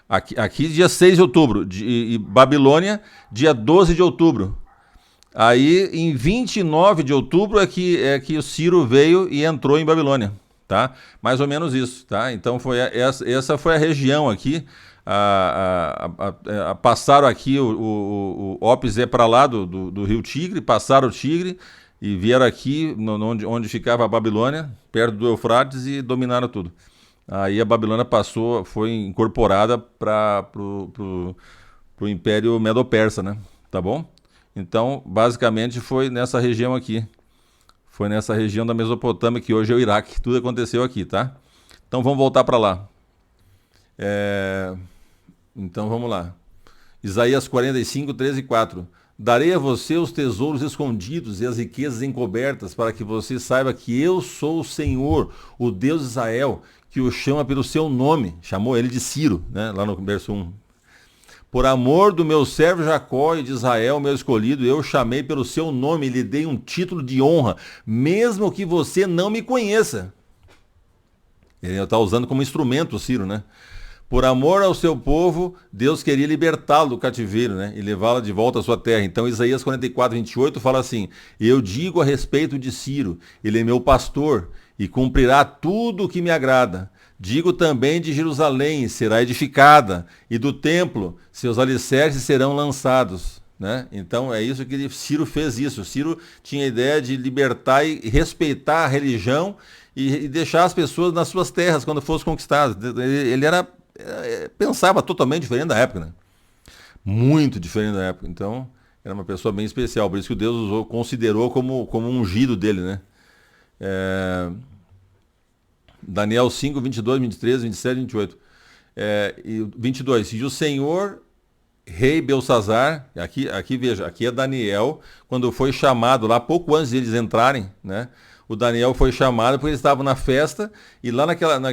aqui dia 6 de outubro, e Babilônia, dia 12 de outubro. Aí, em 29 de outubro é que o Ciro veio e entrou em Babilônia, tá? Mais ou menos isso, tá? Então, essa foi a região aqui. Passaram aqui, o Opis para lá do rio Tigre, passaram o Tigre e vieram aqui, onde ficava a Babilônia, perto do Eufrates, e dominaram tudo. Aí a Babilônia foi incorporada para o Império Medo-Persa, né? Tá bom? Então, basicamente, foi nessa região aqui. Foi nessa região da Mesopotâmia, que hoje é o Iraque. Tudo aconteceu aqui, tá? Então, vamos voltar para lá. Então, vamos lá. Isaías 45, 13 e 4. Darei a você os tesouros escondidos e as riquezas encobertas, para que você saiba que eu sou o Senhor, o Deus de Israel, que o chama pelo seu nome. Chamou ele de Ciro, né? Lá no verso 1. Por amor do meu servo Jacó e de Israel, meu escolhido, eu o chamei pelo seu nome e lhe dei um título de honra, mesmo que você não me conheça. Ele está usando como instrumento o Ciro, né? Por amor ao seu povo, Deus queria libertá-lo do cativeiro, né? E levá-lo de volta à sua terra. Então, Isaías 44, 28 fala assim: eu digo a respeito de Ciro, ele é meu pastor e cumprirá tudo o que me agrada. Digo também de Jerusalém, será edificada, e do templo, seus alicerces serão lançados. Né? Então é isso que Ciro fez isso. Ciro tinha a ideia de libertar e respeitar a religião e deixar as pessoas nas suas terras quando fossem conquistadas. Ele pensava totalmente diferente da época, né? Muito diferente da época. Então era uma pessoa bem especial. Por isso que Deus considerou como um ungido dele, né? Daniel 5, 22, 23, 27, 28. E 22. E o Senhor, rei Belsazar, aqui veja, aqui é Daniel, quando foi chamado lá, pouco antes de eles entrarem, né? O Daniel foi chamado porque eles estavam na festa, e lá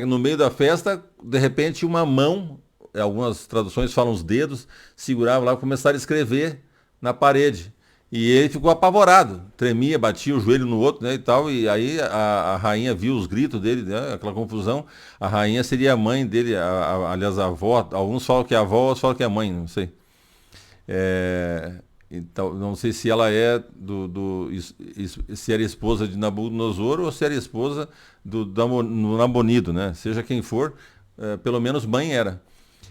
no meio da festa, de repente uma mão, algumas traduções falam os dedos, segurava lá e começaram a escrever na parede. E ele ficou apavorado, tremia, batia o joelho no outro, né, e tal, e aí a rainha viu os gritos dele, né, aquela confusão. A rainha seria a mãe dele, aliás, a avó, alguns falam que é a avó, outros falam que é a mãe, não sei. Então, não sei se ela é se era esposa de Nabucodonosor ou se era esposa do Nabonido, né, seja quem for, pelo menos mãe era.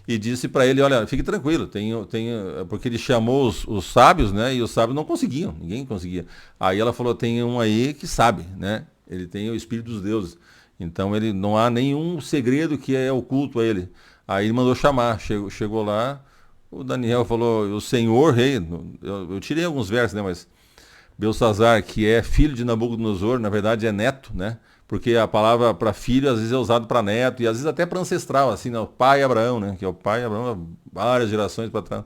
E disse para ele, olha, fique tranquilo, porque ele chamou os sábios, né? E os sábios não conseguiam, ninguém conseguia. Aí ela falou, tem um aí que sabe, né? Ele tem o Espírito dos deuses. Então ele não há nenhum segredo que é oculto a ele. Aí ele mandou chamar, chegou lá, o Daniel falou, o Senhor rei, eu tirei alguns versos, né? Mas Belsazar, que é filho de Nabucodonosor, na verdade é neto, né? porque a palavra para filho às vezes é usada para neto, e às vezes até para ancestral, assim, né? O pai Abraão, né? Que é o pai Abraão, várias gerações para trás.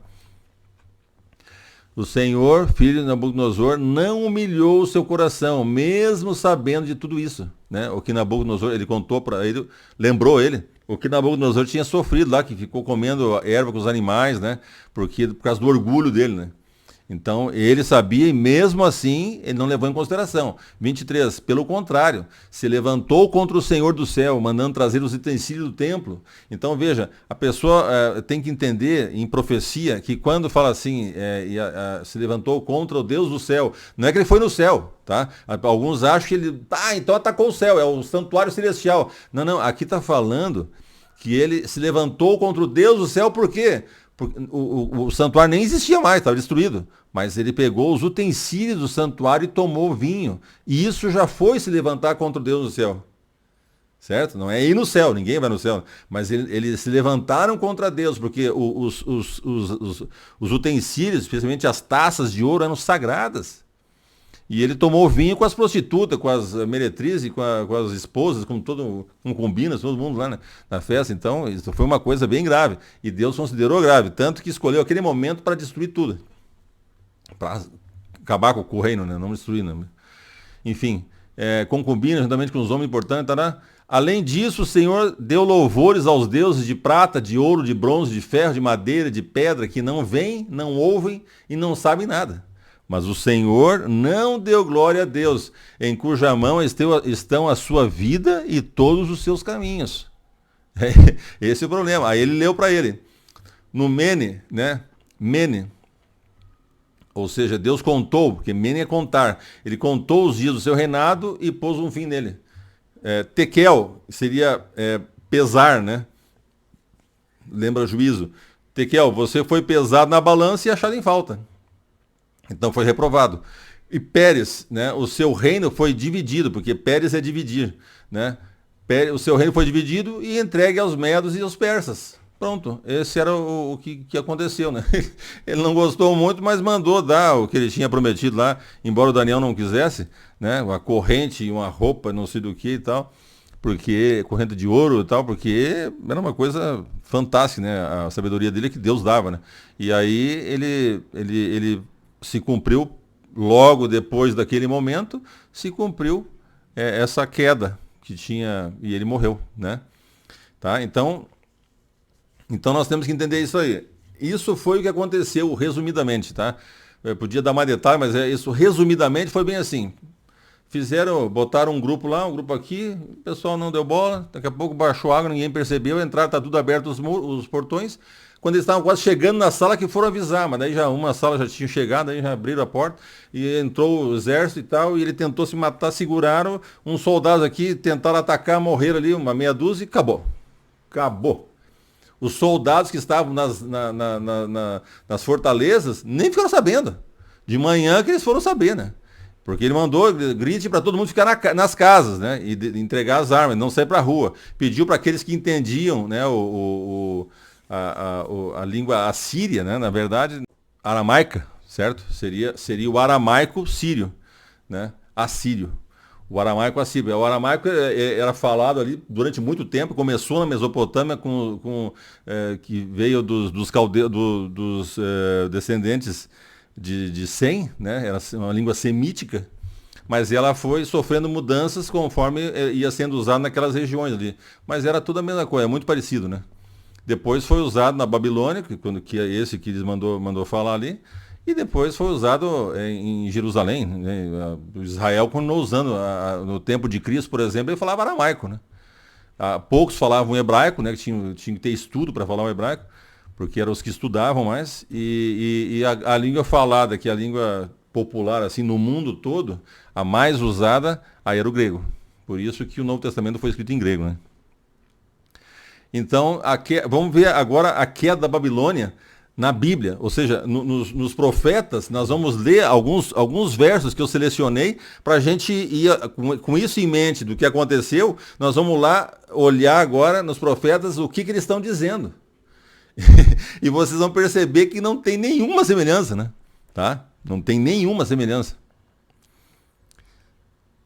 O Senhor, filho de Nabucodonosor, não humilhou o seu coração, mesmo sabendo de tudo isso, né? O que Nabucodonosor, ele contou para ele, lembrou ele, o que Nabucodonosor tinha sofrido lá, que ficou comendo erva com os animais, né? Por causa do orgulho dele, né? Então, ele sabia e mesmo assim, ele não levou em consideração. 23, pelo contrário, se levantou contra o Senhor do céu, mandando trazer os utensílios do templo. Então, veja, a pessoa tem que entender em profecia que quando fala assim, se levantou contra o Deus do céu, não é que ele foi no céu, tá? Alguns acham que ele, então atacou o céu, é o santuário celestial. Não, não, aqui está falando que ele se levantou contra o Deus do céu, por quê? O santuário nem existia mais, estava destruído. Mas ele pegou os utensílios do santuário e tomou vinho. E isso já foi se levantar contra o Deus do céu. Certo? Não é ir no céu, ninguém vai no céu. Mas eles se levantaram contra Deus, porque os utensílios, especialmente as taças de ouro, eram sagradas. E ele tomou vinho com as prostitutas, com as meretrizes, com as esposas, com concubinas, todo mundo lá na festa. Então, isso foi uma coisa bem grave. E Deus considerou grave, tanto que escolheu aquele momento para destruir tudo. Para acabar com o reino, né? Não destruir. Né? Enfim, concubinas, juntamente com os homens importantes. Tará. Além disso, o Senhor deu louvores aos deuses de prata, de ouro, de bronze, de ferro, de madeira, de pedra, que não veem, não ouvem e não sabem nada. Mas o Senhor não deu glória a Deus, em cuja mão estão a sua vida e todos os seus caminhos. Esse é o problema. Aí ele leu para ele. No Mene, né? Mene. Ou seja, Deus contou, porque Mene é contar. Ele contou os dias do seu reinado e pôs um fim nele. Tekel seria pesar, né? Lembra juízo. Tekel, você foi pesado na balança e achado em falta. Então foi reprovado. E Pérez, né, o seu reino foi dividido, porque Pérez é dividir, né? O seu reino foi dividido e entregue aos medos e aos persas. Pronto, esse era o que aconteceu, né? Ele não gostou muito, mas mandou dar o que ele tinha prometido lá, embora o Daniel não quisesse, né? Uma corrente e uma roupa, não sei do que e tal, porque corrente de ouro e tal, porque era uma coisa fantástica, né? A sabedoria dele é que Deus dava, né? E aí ele se cumpriu, logo depois daquele momento, se cumpriu essa queda que tinha, e ele morreu, né? Tá? Então nós temos que entender isso aí. Isso foi o que aconteceu, resumidamente, tá? Eu podia dar mais detalhes, mas isso resumidamente foi bem assim. Botaram um grupo lá, um grupo aqui, o pessoal não deu bola, daqui a pouco baixou água, ninguém percebeu, entraram, tá tudo aberto os portões. Quando eles estavam quase chegando na sala que foram avisar, mas daí já uma sala já tinha chegado, aí já abriram a porta e entrou o exército e tal, e ele tentou se matar, seguraram, uns soldados aqui tentaram atacar, morreram ali, uma meia dúzia e acabou. Acabou. Os soldados que estavam nas fortalezas nem ficaram sabendo. De manhã que eles foram saber, né? Porque ele mandou grite para todo mundo ficar nas casas, né? E entregar as armas, não sair para a rua. Pediu para aqueles que entendiam, né, a língua assíria, né? Na verdade, aramaica, certo? Seria o aramaico sírio, né? Assírio. O aramaico assírio. O aramaico era falado ali durante muito tempo, começou na Mesopotâmia, que veio dos descendentes de Sem, né? Era uma língua semítica, mas ela foi sofrendo mudanças conforme ia sendo usado naquelas regiões ali. Mas era tudo a mesma coisa, é muito parecido, né? Depois foi usado na Babilônia, que é esse que eles mandou falar ali, e depois foi usado em Jerusalém, né? Israel continuou usando, no tempo de Cristo, por exemplo, ele falava aramaico, né? Poucos falavam hebraico, né? Tinha que ter estudo para falar o hebraico, porque eram os que estudavam mais, e a língua falada, que é a língua popular assim no mundo todo, a mais usada, aí era o grego. Por isso que o Novo Testamento foi escrito em grego, né? Então, vamos ver agora a queda da Babilônia na Bíblia. Ou seja, nos profetas, nós vamos ler alguns versos que eu selecionei para a gente ir com isso em mente do que aconteceu. Nós vamos lá olhar agora nos profetas o que eles estão dizendo. E vocês vão perceber que não tem nenhuma semelhança, né? Tá? Não tem nenhuma semelhança.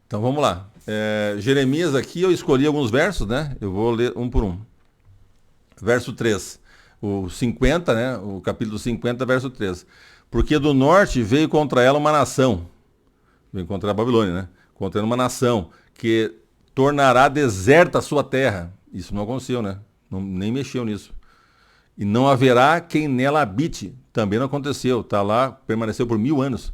Então vamos lá. Jeremias aqui, eu escolhi alguns versos, né? Eu vou ler um por um. Verso 3. O 50, né? O capítulo 50, verso 3. Porque do norte veio contra ela uma nação. Veio contra a Babilônia, né? Contra uma nação que tornará deserta a sua terra. Isso não aconteceu, né? Nem mexeu nisso. E não haverá quem nela habite. Também não aconteceu. Está lá, permaneceu por 1000 anos.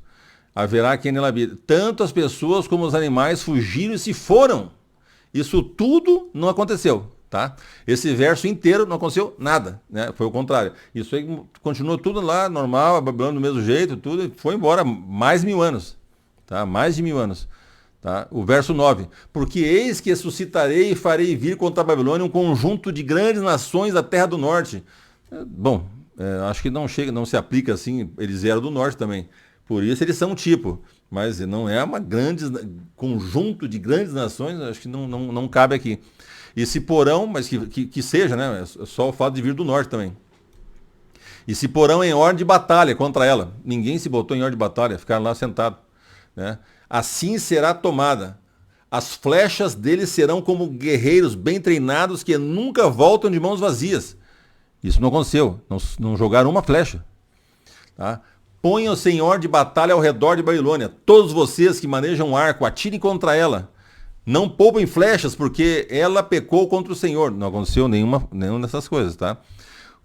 Haverá quem nela habite. Tanto as pessoas como os animais fugiram e se foram. Isso tudo não aconteceu. Tá? Esse verso inteiro não aconteceu nada, né? Foi o contrário. Isso aí continuou tudo lá, normal, a Babilônia do mesmo jeito, tudo, e foi embora mais de 1000 anos. Tá? Mais de 1000 anos. Tá? O verso 9. Porque eis que suscitarei e farei vir contra a Babilônia um conjunto de grandes nações da terra do norte. Bom, acho que não chega, não se aplica assim, eles eram do norte também. Por isso eles são um tipo. Mas não é uma grande conjunto de grandes nações, acho que não cabe aqui. E se porão, mas que seja, né? É só o fato de vir do norte também. E se porão em ordem de batalha contra ela. Ninguém se botou em ordem de batalha, ficaram lá sentados. Né? Assim será tomada. As flechas deles serão como guerreiros bem treinados que nunca voltam de mãos vazias. Isso não aconteceu. Não jogaram uma flecha. Tá? Ponham-se em ordem de batalha ao redor de Babilônia. Todos vocês que manejam um arco, atirem contra ela. Não poupem flechas, porque ela pecou contra o Senhor. Não aconteceu nenhuma dessas coisas, tá?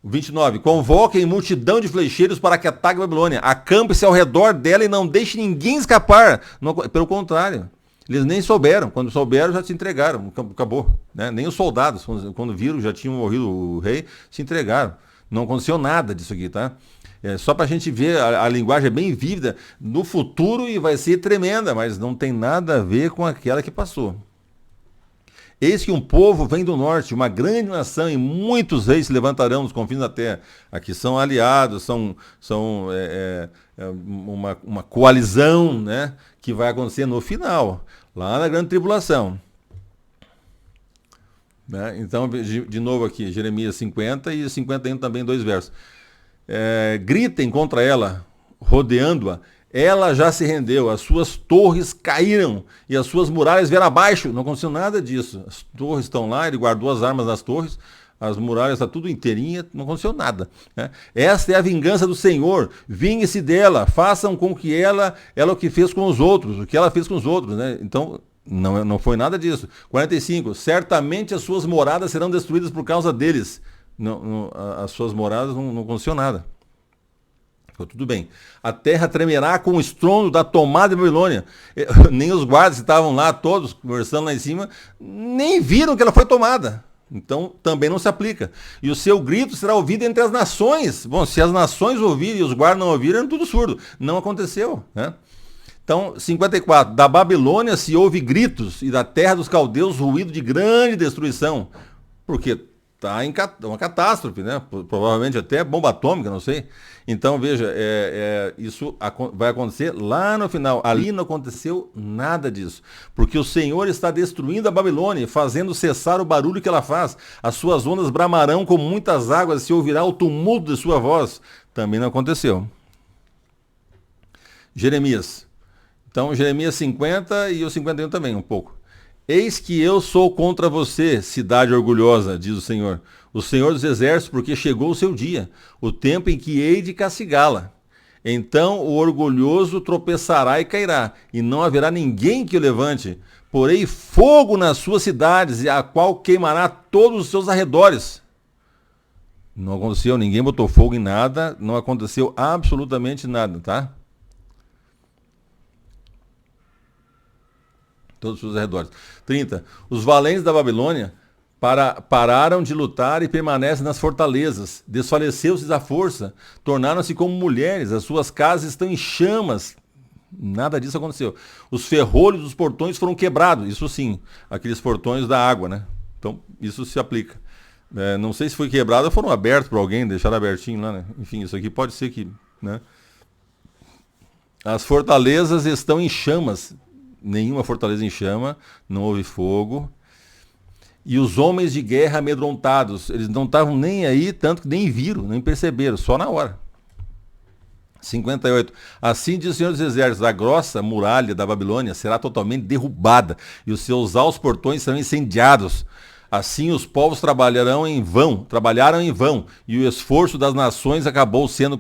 29. Convoquem multidão de flecheiros para que ataque a Babilônia. Acampe-se ao redor dela e não deixe ninguém escapar. Não, pelo contrário. Eles nem souberam. Quando souberam, já se entregaram. Acabou. Né? Nem os soldados, quando viram, já tinham morrido o rei, se entregaram. Não aconteceu nada disso aqui, tá? Só para a gente ver, a linguagem é bem vívida no futuro e vai ser tremenda, mas não tem nada a ver com aquela que passou. Eis que um povo vem do norte, uma grande nação, e muitos reis se levantarão nos confins da terra. Aqui são aliados, são uma coalizão, né, que vai acontecer no final, lá na grande tribulação. Né? Então, de novo aqui, Jeremias 50 e 51 também, 2 versos. Gritem contra ela, rodeando-a. Ela já se rendeu, as suas torres caíram e as suas muralhas vieram abaixo. Não aconteceu nada disso. As torres estão lá, ele guardou as armas nas torres, as muralhas estão tudo inteirinha, não aconteceu nada. Né? Esta é a vingança do Senhor, vingue-se dela, façam com que ela o que fez com os outros, o que ela fez com os outros. Né? Então, não foi nada disso. 45, certamente as suas moradas serão destruídas por causa deles. As suas moradas não aconteceu nada. Ficou tudo bem. A terra tremerá com o estrondo da tomada de Babilônia. Nem os guardas que estavam lá, todos conversando lá em cima, nem viram que ela foi tomada. Então, também não se aplica. E o seu grito será ouvido entre as nações. Bom, se as nações ouvirem e os guardas não ouviram, era tudo surdo. Não aconteceu. Né? Então, 54. Da Babilônia se ouve gritos e da terra dos caldeus ruído de grande destruição. Porque está em uma catástrofe, né? Provavelmente até bomba atômica, não sei. Então, veja, isso vai acontecer lá no final. Ali não aconteceu nada disso. Porque o Senhor está destruindo a Babilônia, fazendo cessar o barulho que ela faz. As suas ondas bramarão como muitas águas, se ouvirá o tumulto de sua voz. Também não aconteceu. Jeremias. Então, Jeremias 50 e o 51 também, um pouco. Eis que eu sou contra você, cidade orgulhosa, diz o Senhor dos exércitos, porque chegou o seu dia, o tempo em que hei de castigá-la. Então o orgulhoso tropeçará e cairá, e não haverá ninguém que o levante. Porei fogo nas suas cidades, e a qual queimará todos os seus arredores. Não aconteceu, ninguém botou fogo em nada, não aconteceu absolutamente nada, tá? Todos os seus arredores. 30. Os valentes da Babilônia pararam de lutar e permanecem nas fortalezas. Desfaleceu-se a força, tornaram-se como mulheres, as suas casas estão em chamas. Nada disso aconteceu. Os ferrolhos dos portões foram quebrados, isso sim, aqueles portões da água, né? Então, isso se aplica. Não sei se foi quebrado ou foram abertos por alguém, deixaram abertinho lá, né? Enfim, isso aqui pode ser que... Né? As fortalezas estão em chamas. Nenhuma fortaleza em chama, não houve fogo. E os homens de guerra amedrontados, eles não estavam nem aí, tanto que nem viram, nem perceberam, só na hora. 58. Assim diz o Senhor dos Exércitos, a grossa muralha da Babilônia será totalmente derrubada e os seus altos portões serão incendiados. Assim os povos trabalharam em vão, e o esforço das nações acabou sendo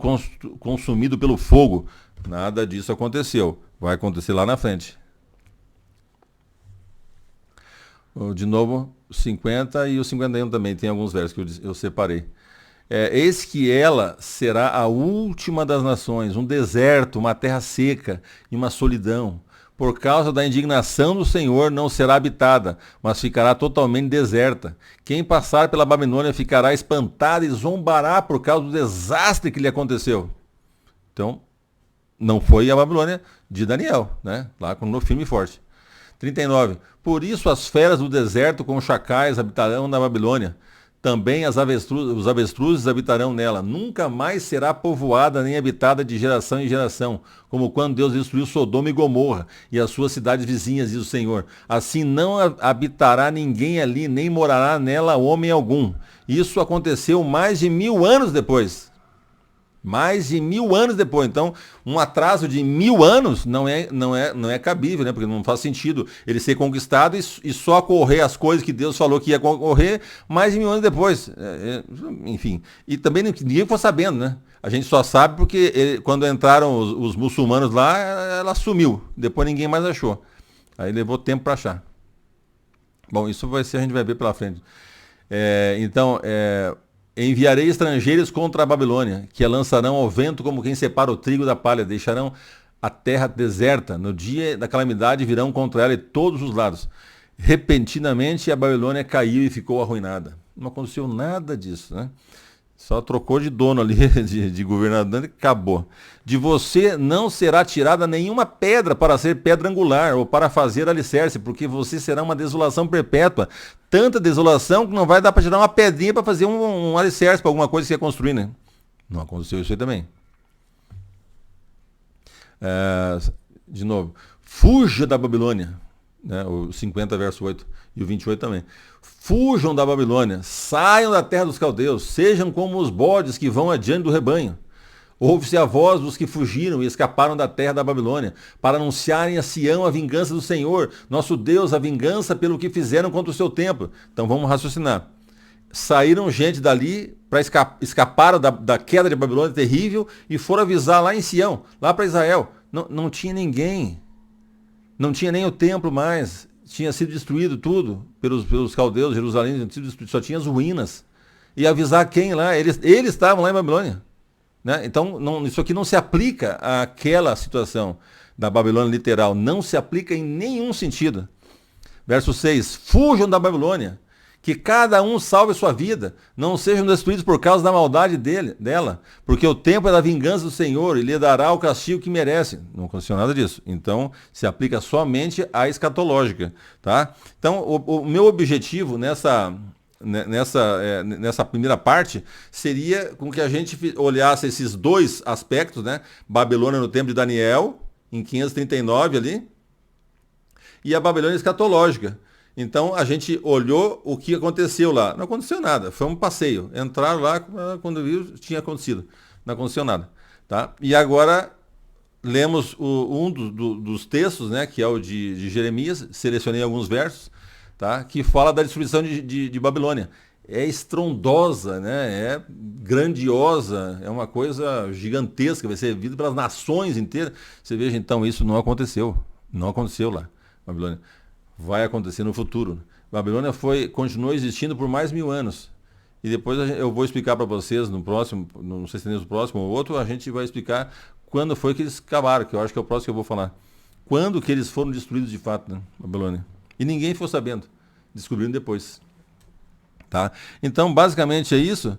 consumido pelo fogo. Nada disso aconteceu. Vai acontecer lá na frente. De novo, 50 e o 51 também, tem alguns versos que eu separei. Eis que ela será a última das nações, um deserto, uma terra seca e uma solidão. Por causa da indignação do Senhor não será habitada, mas ficará totalmente deserta. Quem passar pela Babilônia ficará espantado e zombará por causa do desastre que lhe aconteceu. Então, não foi a Babilônia de Daniel, né? Lá no firme e forte. 39. Por isso as feras do deserto com chacais habitarão na Babilônia. Também os avestruzes habitarão nela. Nunca mais será povoada nem habitada de geração em geração, como quando Deus destruiu Sodoma e Gomorra e as suas cidades vizinhas, diz o Senhor. Assim não habitará ninguém ali, nem morará nela homem algum. Isso aconteceu mais de 1000 anos depois. Mais de 1000 anos depois. Então, um atraso de 1000 anos não é cabível, né? Porque não faz sentido ele ser conquistado e só ocorrer as coisas que Deus falou que ia ocorrer mais de 1000 anos depois. Enfim. E também ninguém ficou sabendo, né? A gente só sabe porque quando entraram os muçulmanos lá, ela sumiu. Depois ninguém mais achou. Aí levou tempo para achar. Bom, isso a gente vai ver pela frente. Enviarei estrangeiros contra a Babilônia, que a lançarão ao vento como quem separa o trigo da palha, deixarão a terra deserta. No dia da calamidade virão contra ela de todos os lados. Repentinamente a Babilônia caiu e ficou arruinada. Não aconteceu nada disso, né? Só trocou de dono ali, de governador, e acabou. De você não será tirada nenhuma pedra para ser pedra angular ou para fazer alicerce, porque você será uma desolação perpétua. Tanta desolação que não vai dar para tirar uma pedrinha para fazer um alicerce para alguma coisa que ia construir, né? Não aconteceu isso aí também. De novo, fuja da Babilônia. Né? O 50, verso 8 e o 28 também. Fujam da Babilônia, saiam da terra dos caldeus, sejam como os bodes que vão adiante do rebanho. Ouve-se a voz dos que fugiram e escaparam da terra da Babilônia, para anunciarem a Sião a vingança do Senhor, nosso Deus, a vingança pelo que fizeram contra o seu templo. Então vamos raciocinar. Saíram gente dali, escaparam da queda de Babilônia terrível e foram avisar lá em Sião, lá para Israel. Não tinha ninguém. Não tinha nem o templo mais. Tinha sido destruído tudo pelos caldeus, Jerusalém, só tinha as ruínas. E avisar quem lá? Eles estavam lá em Babilônia. Né? Então, isso aqui não se aplica àquela situação da Babilônia literal. Não se aplica em nenhum sentido. Verso 6. Fujam da Babilônia, que cada um salve sua vida, não sejam destruídos por causa da maldade dela, porque o tempo é da vingança do Senhor e lhe dará o castigo que merece. Não aconteceu nada disso. Então, se aplica somente à escatológica. Tá? Então, o meu objetivo nessa primeira parte seria com que a gente olhasse esses dois aspectos, né? Babilônia no tempo de Daniel, em 539 ali, e a Babilônia escatológica. Então a gente olhou o que aconteceu lá. Não aconteceu nada, foi um passeio. Entraram lá, quando viu, tinha acontecido. Não aconteceu nada. Tá? E agora lemos um dos textos, né, que é o de Jeremias, selecionei alguns versos, tá, que fala da destruição de Babilônia. É estrondosa, né, é grandiosa, é uma coisa gigantesca, vai ser vista pelas nações inteiras. Você veja, então, isso não aconteceu. Não aconteceu lá, Babilônia. Vai acontecer no futuro. Babilônia continuou existindo por mais 1000 anos. E depois eu vou explicar para vocês no próximo, não sei se é no próximo ou outro, a gente vai explicar quando foi que eles acabaram, que eu acho que é o próximo que eu vou falar. Quando que eles foram destruídos de fato, né, Babilônia. E ninguém ficou sabendo. Descobriram depois. Tá? Então, basicamente é isso.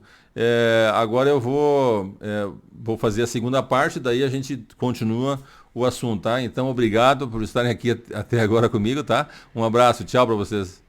Agora eu vou fazer a segunda parte, daí a gente continua o assunto, tá? Então, obrigado por estarem aqui até agora comigo, tá? Um abraço, tchau para vocês.